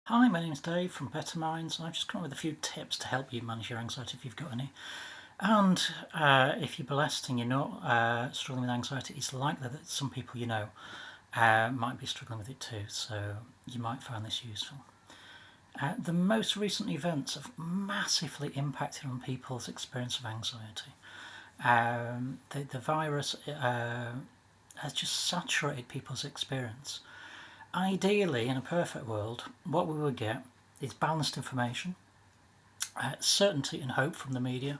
Hi, my name's Dave from Betterminds, and I've just come up with a few tips to help you manage your anxiety if you've got any. And if you're blessed and you're not struggling with anxiety, it's likely that some people you know might be struggling with it too, so you might find this useful. The most recent events have massively impacted on people's experience of anxiety. The virus has just saturated people's experience. Ideally, in a perfect world, what we would get is balanced information, certainty and hope from the media,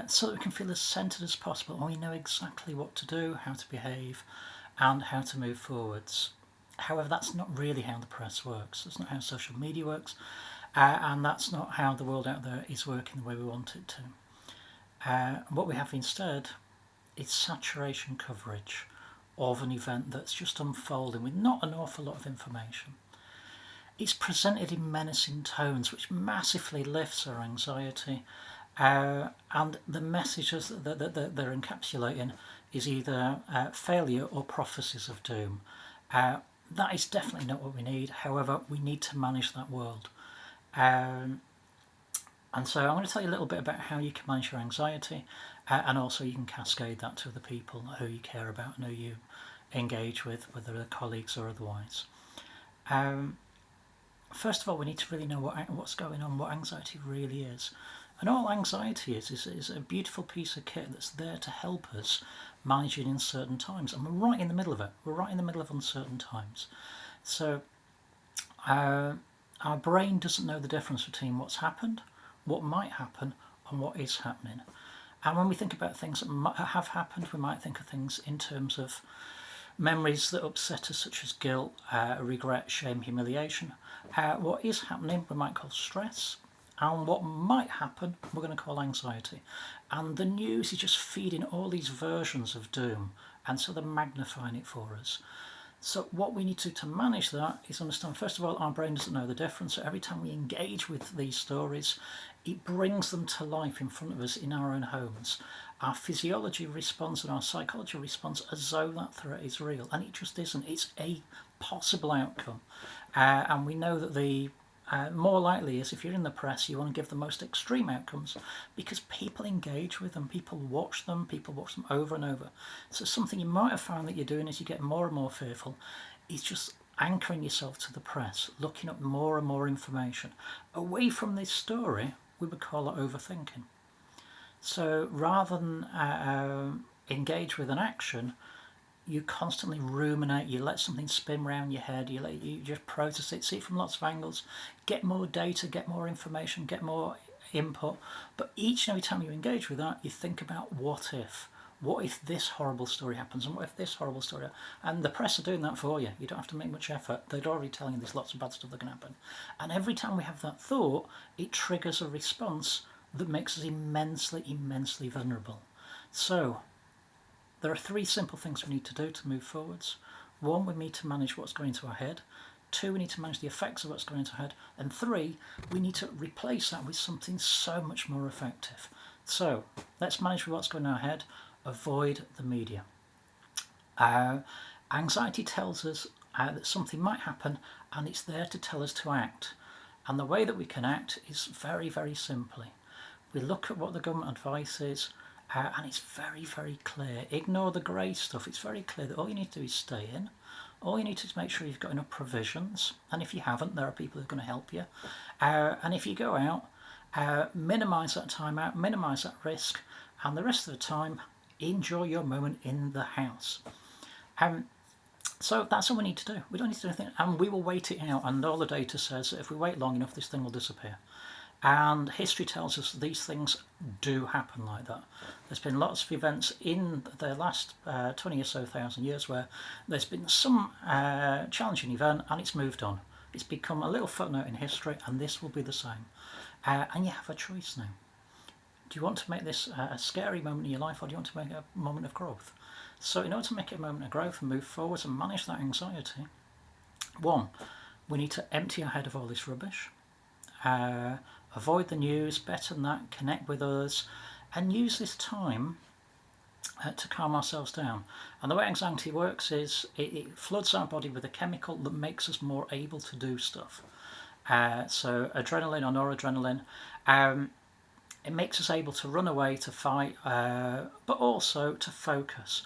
so that we can feel as centred as possible and we know exactly what to do, how to behave, and how to move forwards. However, that's not really how the press works. That's not how social media works, and that's not how the world out there is working the way we want it to. What we have instead is saturation coverage of an event that's just unfolding with not an awful lot of information. It's presented in menacing tones, which massively lifts our anxiety, and the messages that they're encapsulating is either failure or prophecies of doom. That is definitely not what we need. However, we need to manage that world. And so I'm going to tell you a little bit about how you can manage your anxiety, and also you can cascade that to other people who you care about and who you engage with, whether they're colleagues or otherwise. First of all, we need to really know what's going on, what anxiety really is. And all anxiety is a beautiful piece of kit that's there to help us manage it in certain times. And we're right in the middle of it. We're right in the middle of uncertain times. So our brain doesn't know the difference between what's happened, what might happen, and what is happening. And when we think about things that have happened, we might think of things in terms of memories that upset us, such as guilt, regret, shame, humiliation. What is happening, we might call stress. And what might happen, we're going to call anxiety. And the news is just feeding all these versions of doom, and so they're magnifying it for us. So what we need to manage that is understand, first of all, our brain doesn't know the difference. So every time we engage with these stories, it brings them to life in front of us in our own homes. Our physiology responds and our psychology responds as though that threat is real, and it just isn't. It's a possible outcome. And we know that the more likely is, if you're in the press, you want to give the most extreme outcomes because people engage with them, people watch them over and over. So something you might have found that you're doing as you get more and more fearful is just anchoring yourself to the press, looking up more and more information. Away from this story, we would call it overthinking. So rather than engage with an action, you constantly ruminate, you let something spin around your head, you just process it, see it from lots of angles, get more data, get more information, get more input. But each and every time you engage with that, you think about what if. What if this horrible story happens? And what if this horrible story happens? And the press are doing that for you. You don't have to make much effort. They're already telling you there's lots of bad stuff that can happen. And every time we have that thought, it triggers a response that makes us immensely, immensely vulnerable. So there are three simple things we need to do to move forwards. One, we need to manage what's going into our head. Two, we need to manage the effects of what's going into our head. And three, we need to replace that with something so much more effective. So let's manage what's going in our head. Avoid the media. Anxiety tells us that something might happen, and it's there to tell us to act. And the way that we can act is very, very simply. We look at what the government advice is, and it's very, very clear. Ignore the grey stuff. It's very clear that all you need to do is stay in. All you need to do is make sure you've got enough provisions. And if you haven't, there are people who are going to help you. And if you go out, minimise that time out, minimise that risk, and the rest of the time, enjoy your moment in the house. So that's all we need to do. We don't need to do anything, and we will wait it out. And all the data says that if we wait long enough, this thing will disappear. And history tells us these things do happen like that. There's been lots of events in the last 20 or so thousand years where there's been some challenging event and it's moved on. It's become a little footnote in history, and this will be the same. And you have a choice now. Do you want to make this a scary moment in your life, or do you want to make it a moment of growth? So in order to make it a moment of growth and move forwards and manage that anxiety, one, we need to empty our head of all this rubbish. Avoid the news, better than that, connect with others, and use this time to calm ourselves down. And the way anxiety works is it floods our body with a chemical that makes us more able to do stuff. So adrenaline or noradrenaline. It makes us able to run away, to fight, but also to focus.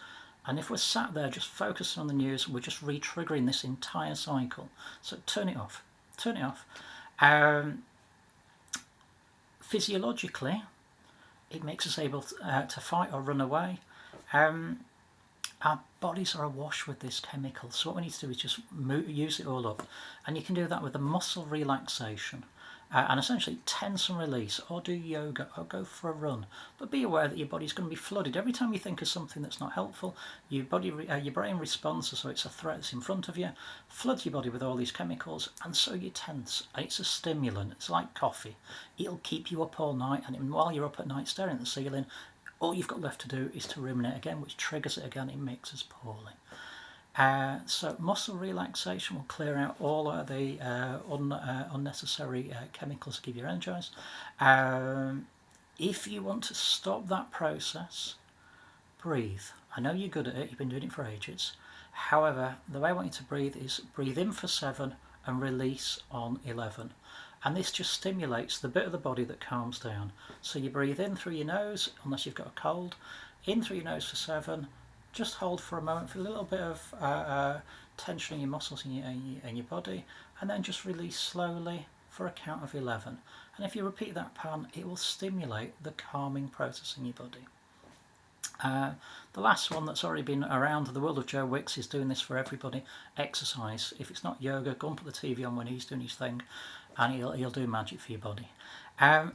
And if we're sat there just focusing on the news, we're just re-triggering this entire cycle. So turn it off. Turn it off. Physiologically, it makes us able to fight or run away. Our bodies are awash with this chemical, so what we need to do is just use it all up. And you can do that with a muscle relaxation. And essentially tense and release, or do yoga, or go for a run. But be aware that your body's going to be flooded. Every time you think of something that's not helpful, your brain responds, so it's a threat that's in front of you, floods your body with all these chemicals, and so you tense. And it's a stimulant. It's like coffee. It'll keep you up all night, and while you're up at night staring at the ceiling, all you've got left to do is to ruminate again, which triggers it again. It makes us poorly. So muscle relaxation will clear out all of the unnecessary chemicals to keep you energized. If you want to stop that process, breathe. I know you're good at it, you've been doing it for ages. However, the way I want you to breathe is breathe in for 7 and release on 11. And this just stimulates the bit of the body that calms down. So you breathe in through your nose, unless you've got a cold, in through your nose for 7, just hold for a moment, for a little bit of tension in your muscles in your body, and then just release slowly for a count of 11. And if you repeat that pattern, it will stimulate the calming process in your body. The last one that's already been around, the world of Joe Wicks, is doing this for everybody. Exercise. If it's not yoga, go and put the TV on when he's doing his thing, and he'll do magic for your body.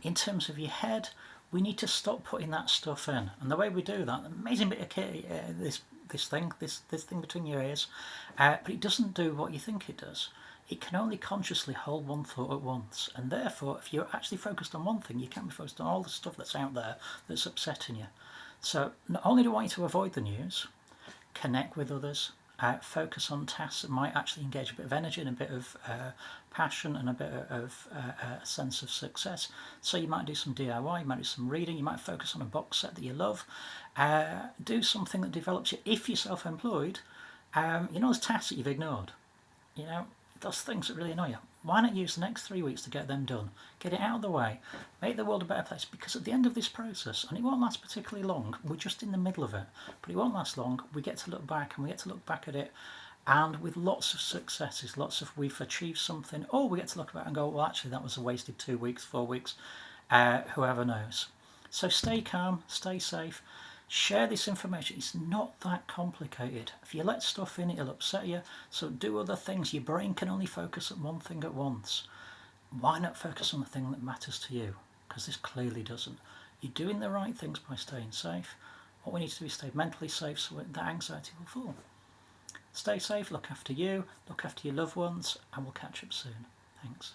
In terms of your head, we need to stop putting that stuff in, and the way we do that, the amazing bit of kit, this thing between your ears, but it doesn't do what you think it does. It can only consciously hold one thought at once, and therefore, if you're actually focused on one thing, you can't be focused on all the stuff that's out there that's upsetting you. So not only do I want you to avoid the news, connect with others, focus on tasks that might actually engage a bit of energy and a bit of passion and a bit of a sense of success. So you might do some DIY, you might do some reading, you might focus on a box set that you love, do something that develops you. If you're self-employed, those tasks that you've ignored, those things that really annoy you, why not use the next 3 weeks to get them done? Get it out of the way, make the world a better place, because at the end of this process, and it won't last particularly long, we're just in the middle of it, but it won't last long, we get to look back, and we get to look back at it, and with lots of successes, we've achieved something, or we get to look back and go, well, actually, that was a wasted 2 weeks, 4 weeks, whoever knows. So stay calm, stay safe, share this information. It's not that complicated. If you let stuff in, it'll upset you. So do other things. Your brain can only focus on one thing at once. Why not focus on the thing that matters to you? Because this clearly doesn't. You're doing the right things by staying safe. What we need to do is stay mentally safe so that anxiety will fall. Stay safe, look after you, look after your loved ones, and we'll catch up soon. Thanks.